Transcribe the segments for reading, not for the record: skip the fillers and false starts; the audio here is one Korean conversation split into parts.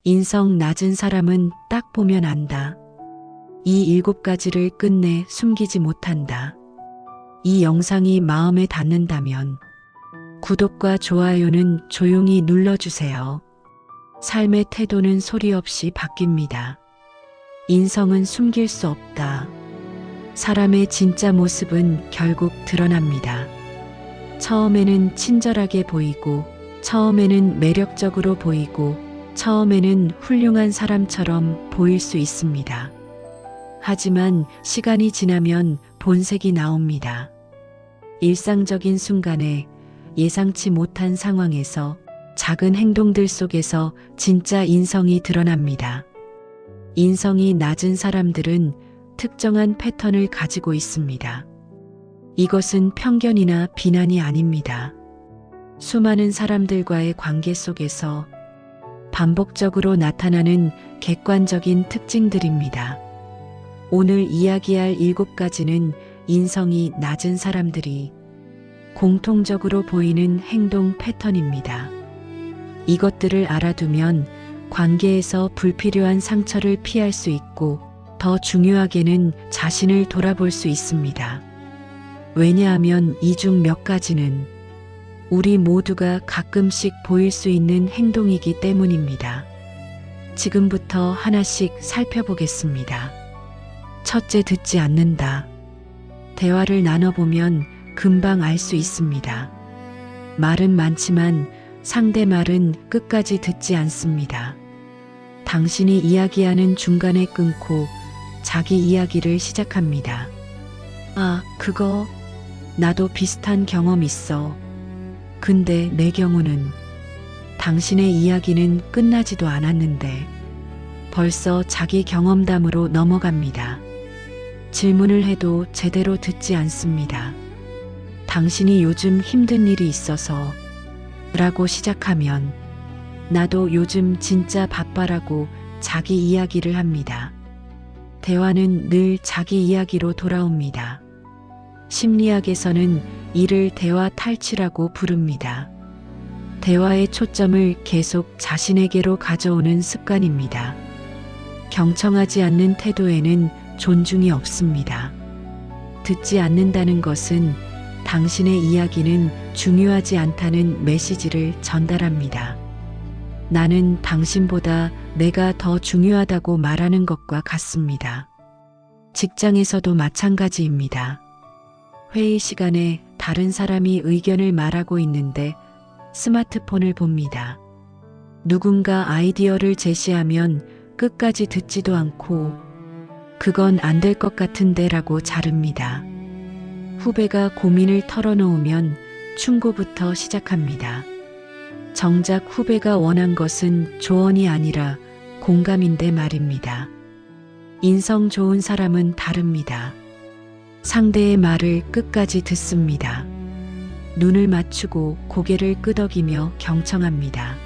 인성 낮은 사람은 딱 보면 안다. 이 7가지를 끝내 숨기지 못한다. 이 영상이 마음에 닿는다면 구독과 좋아요는 조용히 눌러주세요. 삶의 태도는 소리 없이 바뀝니다. 인성은 숨길 수 없다. 사람의 진짜 모습은 결국 드러납니다. 처음에는 친절하게 보이고, 처음에는 매력적으로 보이고, 처음에는 훌륭한 사람처럼 보일 수 있습니다. 하지만 시간이 지나면 본색이 나옵니다. 일상적인 순간에 예상치 못한 상황에서 작은 행동들 속에서 진짜 인성이 드러납니다. 인성이 낮은 사람들은 특정한 패턴을 가지고 있습니다. 이것은 편견이나 비난이 아닙니다. 수많은 사람들과의 관계 속에서 반복적으로 나타나는 객관적인 특징들입니다. 오늘 이야기할 7가지는 인성이 낮은 사람들이 공통적으로 보이는 행동 패턴입니다. 이것들을 알아두면 관계에서 불필요한 상처를 피할 수 있고, 더 중요하게는 자신을 돌아볼 수 있습니다. 왜냐하면 이 중 몇 가지는 우리 모두가 가끔씩 보일 수 있는 행동이기 때문입니다. 지금부터 하나씩 살펴보겠습니다. 첫째, 듣지 않는다. 대화를 나눠보면 금방 알 수 있습니다. 말은 많지만 상대 말은 끝까지 듣지 않습니다. 당신이 이야기하는 중간에 끊고 자기 이야기를 시작합니다. 아, 그거 나도 비슷한 경험 있어. 근데 내 경우는, 당신의 이야기는 끝나지도 않았는데 벌써 자기 경험담으로 넘어갑니다. 질문을 해도 제대로 듣지 않습니다. 당신이 요즘 힘든 일이 있어서 라고 시작하면 나도 요즘 진짜 바빠라고 자기 이야기를 합니다. 대화는 늘 자기 이야기로 돌아옵니다. 심리학에서는 이를 대화 탈취라고 부릅니다. 대화의 초점을 계속 자신에게로 가져오는 습관입니다. 경청하지 않는 태도에는 존중이 없습니다. 듣지 않는다는 것은 당신의 이야기는 중요하지 않다는 메시지를 전달합니다. 나는 당신보다 내가 더 중요하다고 말하는 것과 같습니다. 직장에서도 마찬가지입니다. 회의 시간에 다른 사람이 의견을 말하고 있는데 스마트폰을 봅니다. 누군가 아이디어를 제시하면 끝까지 듣지도 않고 그건 안 될 것 같은데 라고 자릅니다. 후배가 고민을 털어놓으면 충고부터 시작합니다. 정작 후배가 원한 것은 조언이 아니라 공감인데 말입니다. 인성 좋은 사람은 다릅니다. 상대의 말을 끝까지 듣습니다. 눈을 맞추고 고개를 끄덕이며 경청합니다.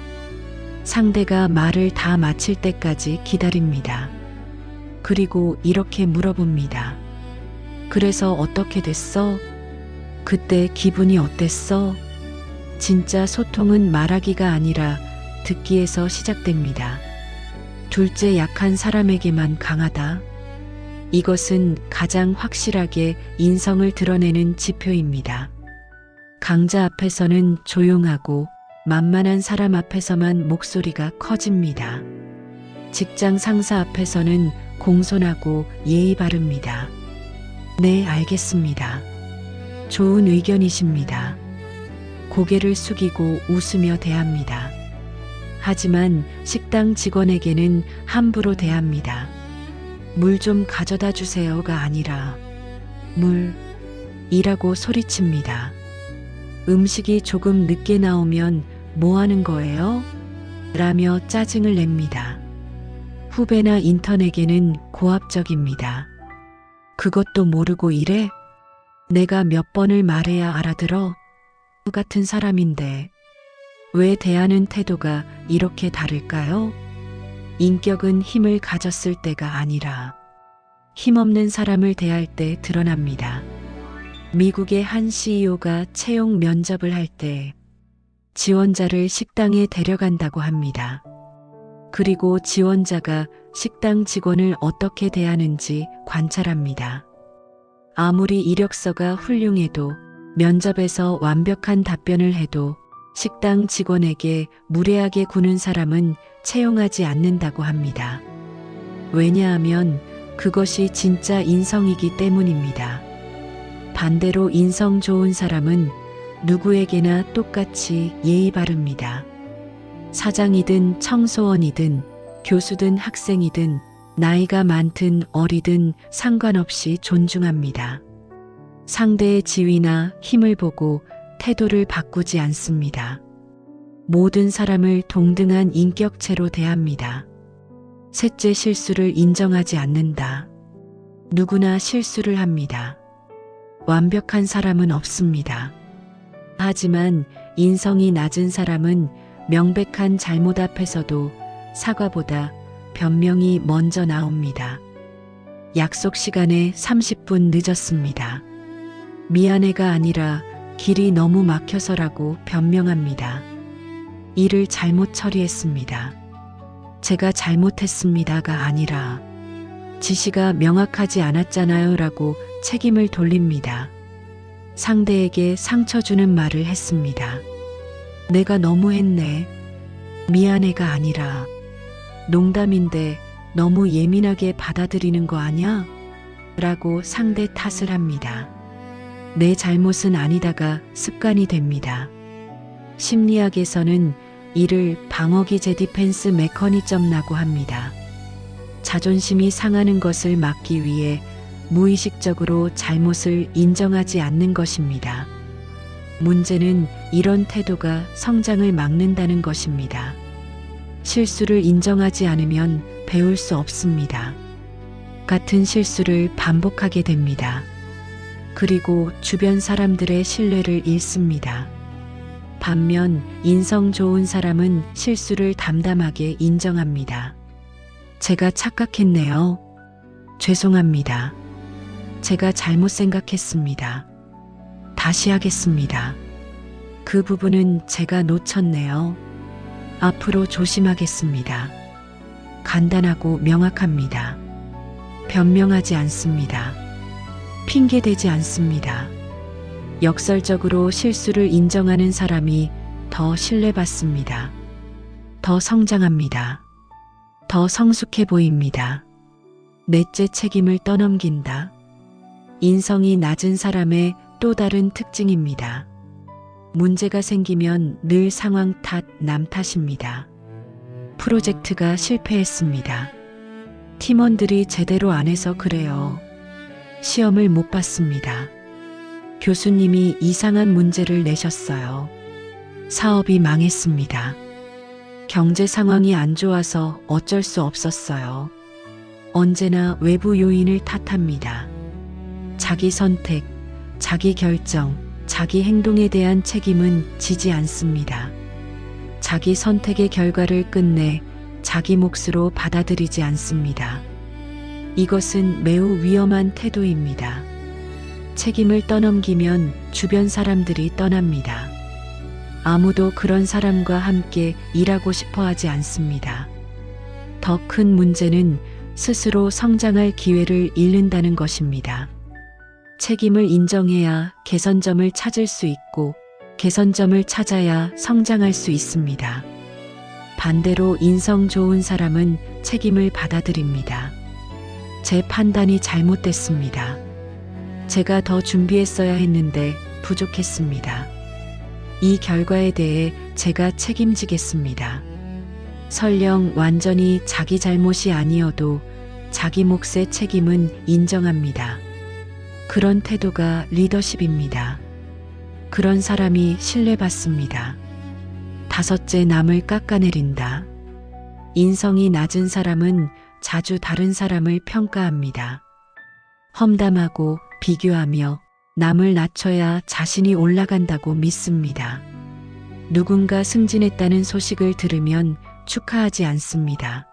상대가 말을 다 마칠 때까지 기다립니다. 그리고 이렇게 물어봅니다. 그래서 어떻게 됐어? 그때 기분이 어땠어? 진짜 소통은 말하기가 아니라 듣기에서 시작됩니다. 둘째, 약한 사람에게만 강하다. 이것은 가장 확실하게 인성을 드러내는 지표입니다. 강자 앞에서는 조용하고 만만한 사람 앞에서만 목소리가 커집니다. 직장 상사 앞에서는 공손하고 예의 바릅니다. 네, 알겠습니다. 좋은 의견이십니다. 고개를 숙이고 웃으며 대합니다. 하지만 식당 직원에게는 함부로 대합니다. 물 좀 가져다 주세요가 아니라 물이라고 소리칩니다. 음식이 조금 늦게 나오면 뭐 하는 거예요? 라며 짜증을 냅니다. 후배나 인턴에게는 고압적입니다. 그것도 모르고 이래? 내가 몇 번을 말해야 알아들어? 같은 사람인데 왜 대하는 태도가 이렇게 다를까요? 인격은 힘을 가졌을 때가 아니라 힘없는 사람을 대할 때 드러납니다. 미국의 한 CEO가 채용 면접을 할 때 지원자를 식당에 데려간다고 합니다. 그리고 지원자가 식당 직원을 어떻게 대하는지 관찰합니다. 아무리 이력서가 훌륭해도 면접에서 완벽한 답변을 해도 식당 직원에게 무례하게 구는 사람은 채용하지 않는다고 합니다. 왜냐하면 그것이 진짜 인성이기 때문입니다. 반대로 인성 좋은 사람은 누구에게나 똑같이 예의 바릅니다. 사장이든 청소원이든 교수든 학생이든 나이가 많든 어리든 상관없이 존중합니다. 상대의 지위나 힘을 보고 태도를 바꾸지 않습니다. 모든 사람을 동등한 인격체로 대합니다. 셋째, 실수를 인정하지 않는다. 누구나 실수를 합니다. 완벽한 사람은 없습니다. 하지만 인성이 낮은 사람은 명백한 잘못 앞에서도 사과보다 변명이 먼저 나옵니다. 약속 시간에 30분 늦었습니다. 미안해가 아니라 길이 너무 막혀서라고 변명합니다. 일을 잘못 처리했습니다. 제가 잘못했습니다가 아니라 지시가 명확하지 않았잖아요 라고 책임을 돌립니다. 상대에게 상처 주는 말을 했습니다. 내가 너무했네. 미안해가 아니라 농담인데 너무 예민하게 받아들이는 거 아냐? 라고 상대 탓을 합니다. 내 잘못은 아니다가 습관이 됩니다. 심리학에서는 이를 방어기제 디펜스 메커니즘이라고 합니다. 자존심이 상하는 것을 막기 위해 무의식적으로 잘못을 인정하지 않는 것입니다. 문제는 이런 태도가 성장을 막는다는 것입니다. 실수를 인정하지 않으면 배울 수 없습니다. 같은 실수를 반복하게 됩니다. 그리고 주변 사람들의 신뢰를 잃습니다. 반면 인성 좋은 사람은 실수를 담담하게 인정합니다. 제가 착각했네요. 죄송합니다. 제가 잘못 생각했습니다. 다시 하겠습니다. 그 부분은 제가 놓쳤네요. 앞으로 조심하겠습니다. 간단하고 명확합니다. 변명하지 않습니다. 핑계대지 않습니다. 역설적으로 실수를 인정하는 사람이 더 신뢰받습니다. 더 성장합니다. 더 성숙해 보입니다. 넷째, 책임을 떠넘긴다. 인성이 낮은 사람의 또 다른 특징입니다. 문제가 생기면 늘 상황 탓, 남 탓입니다. 프로젝트가 실패했습니다. 팀원들이 제대로 안 해서 그래요. 시험을 못 봤습니다. 교수님이 이상한 문제를 내셨어요. 사업이 망했습니다. 경제 상황이 안 좋아서 어쩔 수 없었어요. 언제나 외부 요인을 탓합니다. 자기 선택, 자기 결정, 자기 행동에 대한 책임은 지지 않습니다. 자기 선택의 결과를 끝내 자기 몫으로 받아들이지 않습니다. 이것은 매우 위험한 태도입니다. 책임을 떠넘기면 주변 사람들이 떠납니다. 아무도 그런 사람과 함께 일하고 싶어 하지 않습니다. 더 큰 문제는 스스로 성장할 기회를 잃는다는 것입니다. 책임을 인정해야 개선점을 찾을 수 있고 개선점을 찾아야 성장할 수 있습니다. 반대로 인성 좋은 사람은 책임을 받아들입니다. 제 판단이 잘못됐습니다. 제가 더 준비했어야 했는데 부족했습니다. 이 결과에 대해 제가 책임지겠습니다. 설령 완전히 자기 잘못이 아니어도 자기 몫의 책임은 인정합니다. 그런 태도가 리더십입니다. 그런 사람이 신뢰받습니다. 다섯째, 남을 깎아내린다. 인성이 낮은 사람은 자주 다른 사람을 평가합니다. 험담하고 비교하며 남을 낮춰야 자신이 올라간다고 믿습니다. 누군가 승진했다는 소식을 들으면 축하하지 않습니다.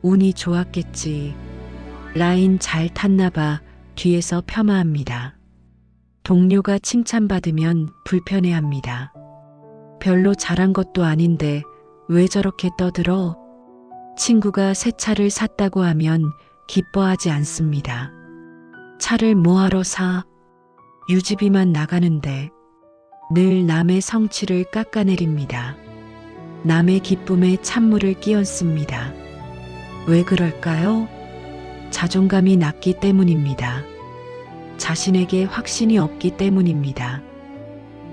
운이 좋았겠지. 라인 잘 탔나봐. 뒤에서 폄하합니다. 동료가 칭찬받으면 불편해합니다. 별로 잘한 것도 아닌데 왜 저렇게 떠들어? 친구가 새 차를 샀다고 하면 기뻐하지 않습니다. 차를 뭐하러 사? 유지비만 나가는데. 늘 남의 성취를 깎아내립니다. 남의 기쁨에 찬물을 끼얹습니다. 왜 그럴까요? 자존감이 낮기 때문입니다. 자신에게 확신이 없기 때문입니다.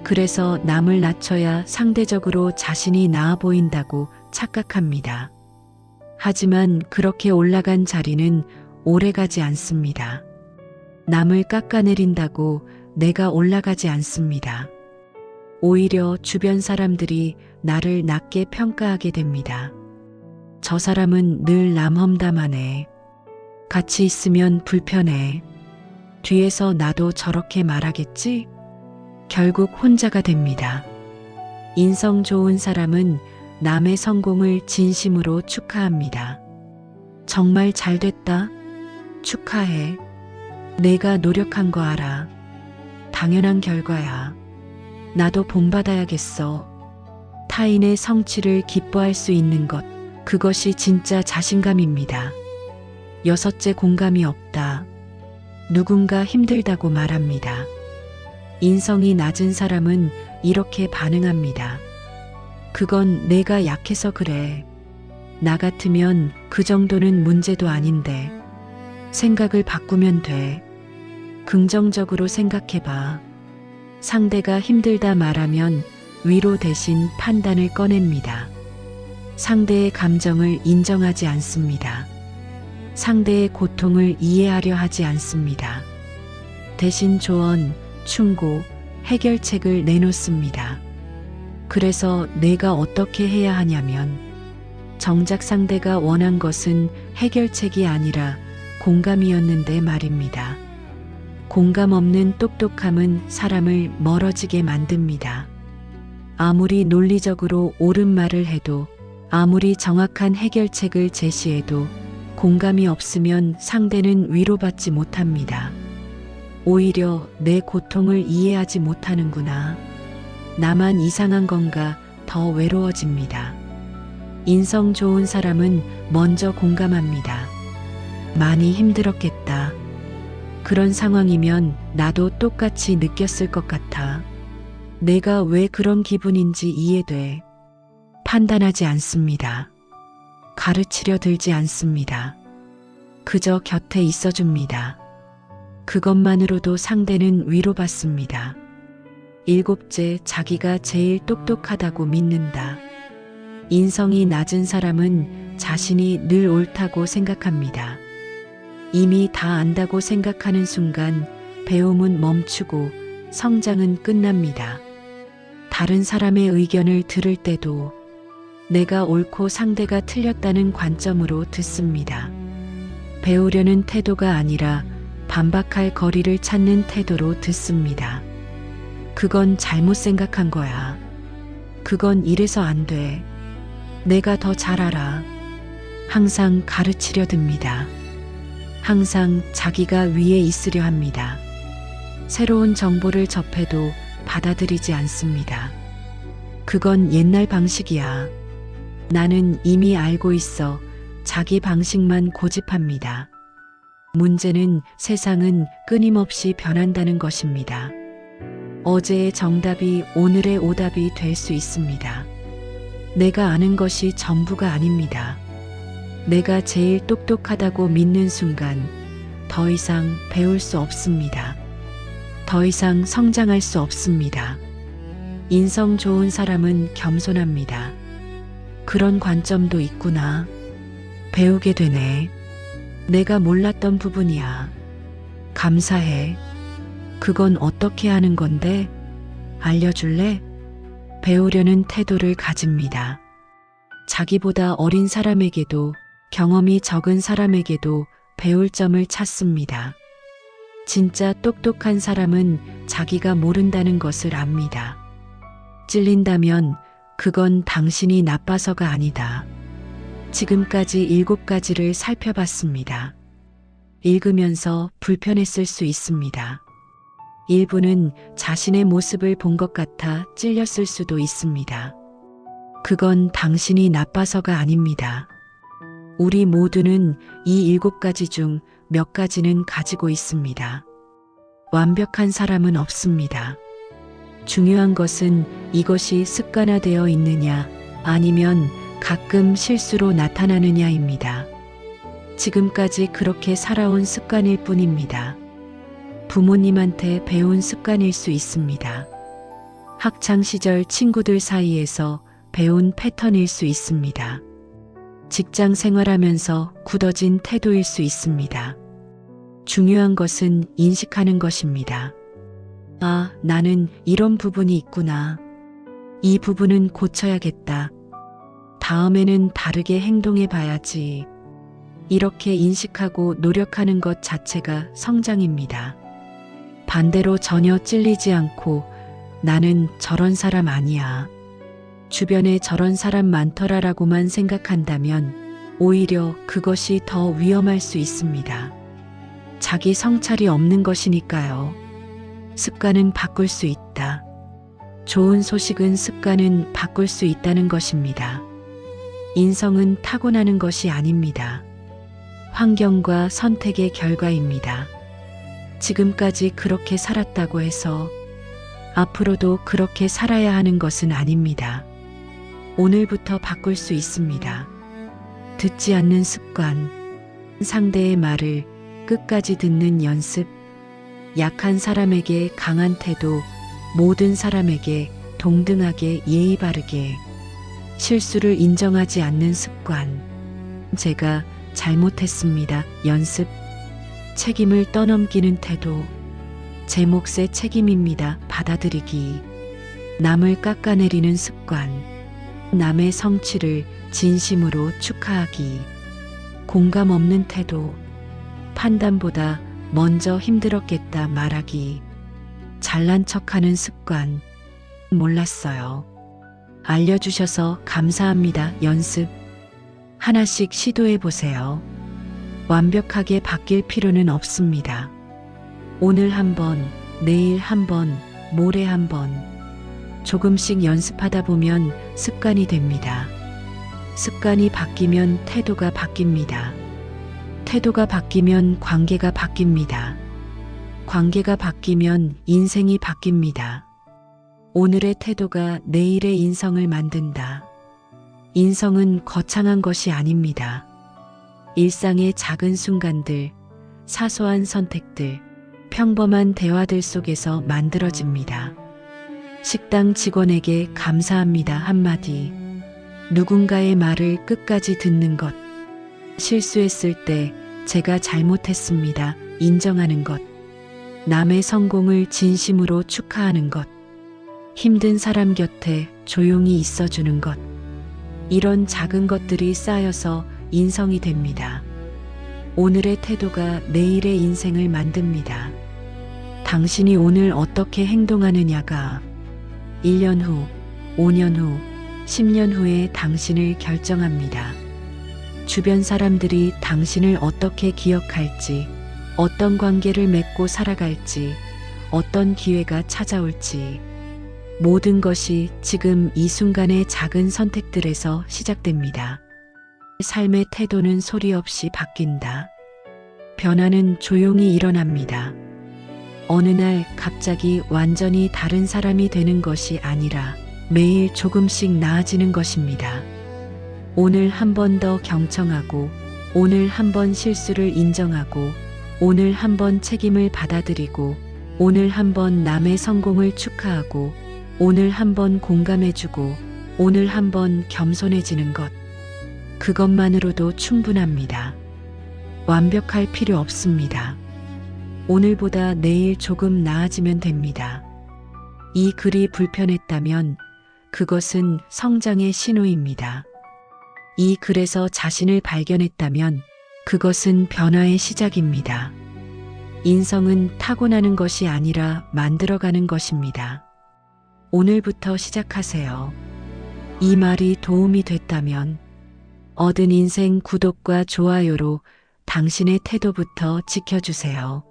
그래서 남을 낮춰야 상대적으로 자신이 나아 보인다고 착각합니다. 하지만 그렇게 올라간 자리는 오래가지 않습니다. 남을 깎아내린다고 내가 올라가지 않습니다. 오히려 주변 사람들이 나를 낮게 평가하게 됩니다. 저 사람은 늘 남 험담하네. 같이 있으면 불편해. 뒤에서 나도 저렇게 말하겠지? 결국 혼자가 됩니다. 인성 좋은 사람은 남의 성공을 진심으로 축하합니다. 정말 잘 됐다. 축하해. 내가 노력한 거 알아. 당연한 결과야. 나도 본받아야겠어. 타인의 성취를 기뻐할 수 있는 것, 그것이 진짜 자신감입니다. 여섯째, 공감이 없다. 누군가 힘들다고 말합니다. 인성이 낮은 사람은 이렇게 반응합니다. 그건 내가 약해서 그래. 나 같으면 그 정도는 문제도 아닌데. 생각을 바꾸면 돼. 긍정적으로 생각해봐. 상대가 힘들다 말하면 위로 대신 판단을 꺼냅니다. 상대의 감정을 인정하지 않습니다. 상대의 고통을 이해하려 하지 않습니다. 대신 조언, 충고, 해결책을 내놓습니다. 그래서 내가 어떻게 해야 하냐면, 정작 상대가 원한 것은 해결책이 아니라 공감이었는데 말입니다. 공감 없는 똑똑함은 사람을 멀어지게 만듭니다. 아무리 논리적으로 옳은 말을 해도, 아무리 정확한 해결책을 제시해도 공감이 없으면 상대는 위로받지 못합니다. 오히려 내 고통을 이해하지 못하는구나. 나만 이상한 건가 더 외로워집니다. 인성 좋은 사람은 먼저 공감합니다. 많이 힘들었겠다. 그런 상황이면 나도 똑같이 느꼈을 것 같아. 내가 왜 그런 기분인지 이해돼. 판단하지 않습니다. 가르치려 들지 않습니다. 그저 곁에 있어줍니다. 그것만으로도 상대는 위로받습니다. 일곱째, 자기가 제일 똑똑하다고 믿는다. 인성이 낮은 사람은 자신이 늘 옳다고 생각합니다. 이미 다 안다고 생각하는 순간 배움은 멈추고 성장은 끝납니다. 다른 사람의 의견을 들을 때도 내가 옳고 상대가 틀렸다는 관점으로 듣습니다. 배우려는 태도가 아니라 반박할 거리를 찾는 태도로 듣습니다. 그건 잘못 생각한 거야. 그건 이래서 안 돼. 내가 더 잘 알아. 항상 가르치려 듭니다. 항상 자기가 위에 있으려 합니다. 새로운 정보를 접해도 받아들이지 않습니다. 그건 옛날 방식이야. 나는 이미 알고 있어. 자기 방식만 고집합니다. 문제는 세상은 끊임없이 변한다는 것입니다. 어제의 정답이 오늘의 오답이 될 수 있습니다. 내가 아는 것이 전부가 아닙니다. 내가 제일 똑똑하다고 믿는 순간 더 이상 배울 수 없습니다. 더 이상 성장할 수 없습니다. 인성 좋은 사람은 겸손합니다. 그런 관점도 있구나. 배우게 되네. 내가 몰랐던 부분이야. 감사해. 그건 어떻게 하는 건데? 알려줄래? 배우려는 태도를 가집니다. 자기보다 어린 사람에게도 경험이 적은 사람에게도 배울 점을 찾습니다. 진짜 똑똑한 사람은 자기가 모른다는 것을 압니다. 찔린다면 그건 당신이 나빠서가 아니다. 지금까지 7가지를 살펴봤습니다. 읽으면서 불편했을 수 있습니다. 일부는 자신의 모습을 본 것 같아 찔렸을 수도 있습니다. 그건 당신이 나빠서가 아닙니다. 우리 모두는 이 7가지 중 몇 가지는 가지고 있습니다. 완벽한 사람은 없습니다. 중요한 것은 이것이 습관화되어 있느냐 아니면 가끔 실수로 나타나느냐입니다. 지금까지 그렇게 살아온 습관일 뿐입니다. 부모님한테 배운 습관일 수 있습니다. 학창시절 친구들 사이에서 배운 패턴일 수 있습니다. 직장 생활하면서 굳어진 태도일 수 있습니다. 중요한 것은 인식하는 것입니다. 아, 나는 이런 부분이 있구나. 이 부분은 고쳐야겠다. 다음에는 다르게 행동해 봐야지. 이렇게 인식하고 노력하는 것 자체가 성장입니다. 반대로 전혀 찔리지 않고 나는 저런 사람 아니야. 주변에 저런 사람 많더라라고만 생각한다면 오히려 그것이 더 위험할 수 있습니다. 자기 성찰이 없는 것이니까요. 습관은 바꿀 수 있다. 좋은 소식은 습관은 바꿀 수 있다는 것입니다. 인성은 타고나는 것이 아닙니다. 환경과 선택의 결과입니다. 지금까지 그렇게 살았다고 해서 앞으로도 그렇게 살아야 하는 것은 아닙니다. 오늘부터 바꿀 수 있습니다. 듣지 않는 습관, 상대의 말을 끝까지 듣는 연습, 약한 사람에게 강한 태도, 모든 사람에게 동등하게 예의 바르게, 실수를 인정하지 않는 습관, 제가 잘못했습니다. 연습, 책임을 떠넘기는 태도, 제 몫의 책임입니다. 받아들이기, 남을 깎아내리는 습관, 남의 성취를 진심으로 축하하기, 공감 없는 태도, 판단보다 먼저 힘들었겠다 말하기, 잘난 척하는 습관, 몰랐어요. 알려주셔서 감사합니다. 연습, 하나씩 시도해 보세요. 완벽하게 바뀔 필요는 없습니다. 오늘 한 번, 내일 한 번, 모레 한 번, 조금씩 연습하다 보면 습관이 됩니다. 습관이 바뀌면 태도가 바뀝니다. 태도가 바뀌면 관계가 바뀝니다. 관계가 바뀌면 인생이 바뀝니다. 오늘의 태도가 내일의 인성을 만든다. 인성은 거창한 것이 아닙니다. 일상의 작은 순간들, 사소한 선택들, 평범한 대화들 속에서 만들어집니다. 식당 직원에게 감사합니다 한마디, 누군가의 말을 끝까지 듣는 것, 실수했을 때 제가 잘못했습니다 인정하는 것, 남의 성공을 진심으로 축하하는 것, 힘든 사람 곁에 조용히 있어주는 것, 이런 작은 것들이 쌓여서 인성이 됩니다. 오늘의 태도가 내일의 인생을 만듭니다. 당신이 오늘 어떻게 행동하느냐가 1년 후, 5년 후, 10년 후의 당신을 결정합니다. 주변 사람들이 당신을 어떻게 기억할지, 어떤 관계를 맺고 살아갈지, 어떤 기회가 찾아올지, 모든 것이 지금 이 순간의 작은 선택들에서 시작됩니다. 삶의 태도는 소리 없이 바뀐다. 변화는 조용히 일어납니다. 어느 날 갑자기 완전히 다른 사람이 되는 것이 아니라 매일 조금씩 나아지는 것입니다. 오늘 한 번 더 경청하고, 오늘 한 번 실수를 인정하고, 오늘 한 번 책임을 받아들이고, 오늘 한 번 남의 성공을 축하하고, 오늘 한 번 공감해주고, 오늘 한 번 겸손해지는 것. 그것만으로도 충분합니다. 완벽할 필요 없습니다. 오늘보다 내일 조금 나아지면 됩니다. 이 글이 불편했다면 그것은 성장의 신호입니다. 이 글에서 자신을 발견했다면 그것은 변화의 시작입니다. 인성은 타고나는 것이 아니라 만들어가는 것입니다. 오늘부터 시작하세요. 이 말이 도움이 됐다면 얻은 인생 구독과 좋아요로 당신의 태도부터 지켜주세요.